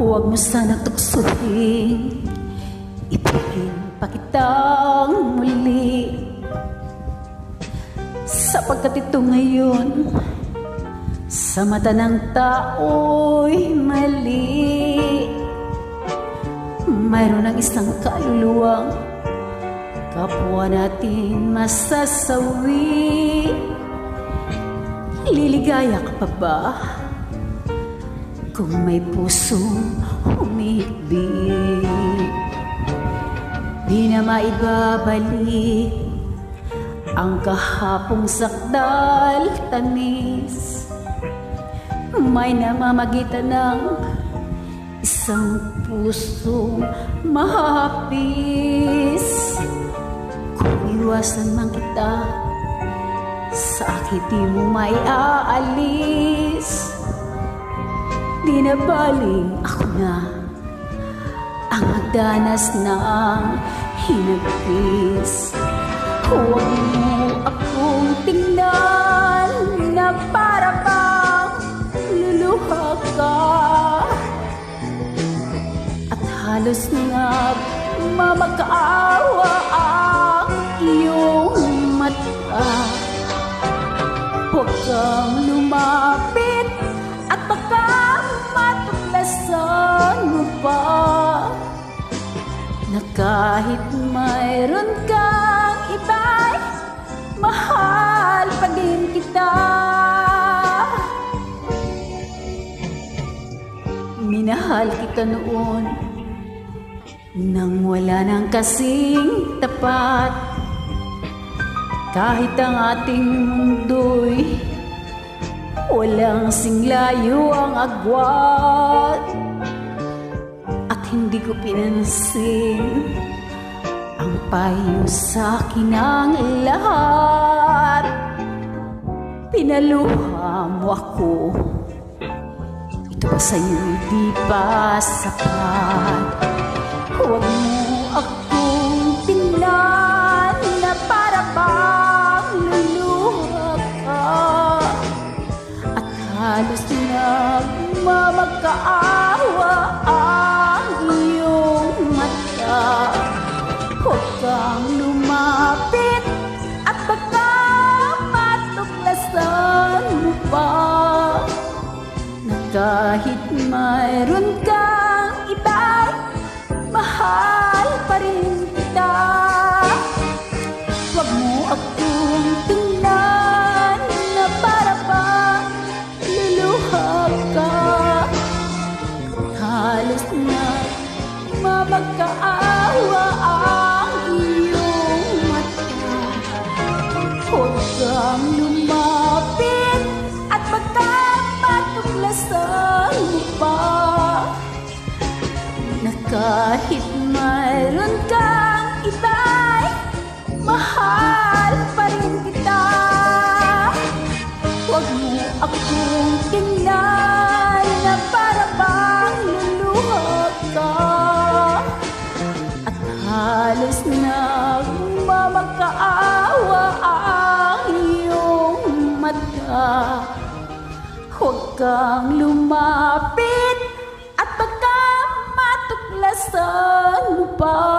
Huwag mo sana tuksohin, ibigin pa kitang muli, sapagkat ito ngayon sa mata ng tao'y mali. Mayroon ng isang kaluluwang kapwa natin masasawi. Liligaya ka pa ba kung may pusong humihikbi? Di na maibabalik ang kahapong sakdal tamis. May namamagitan ng isang pusong mahapis. Kung iwasan man kita, sa akin di mo maiaalis. Di na baling ako na ang magdanas ng hinagpis. Huwag mo akong tingnan na para bang luluha ka, at halos nagmamakaawa ang iyong mata. Huwag kang lumapit at baka matuklasan mo pa na kahit mayroon kang iba'y mahal pa din kita. Minahal kita noon nang wala nang kasing tapat. Kahit ang ating mundo'y walang singlayo ang agwat, at hindi ko pinansin ang payo sa akin ng lahat. Pinaluha mo ako, ito ba sa'yo'y di ba sapat? Huwag mo akong tingnan na para bang luluha ka, at halos nagmamakaawa ang iyong mata. Huwag kang lumapit at baka matuklasan mo pa na kahit mayroon kang iba'y mahal pa rin kita. Huwag mo akong tingnan na para bang luluha ka, halos na mamagkaawa ang iyong mata. Huwag kang lumapit at baka matuklasan mo pa na kahit mayroon kang iba'y mahal pa rin kita. Huwag mo akong tingnan na para bang luluha ka, at halos nagmamakaawa ang iyong mata. Huwag kang lumapit at baka matuklasan mo pa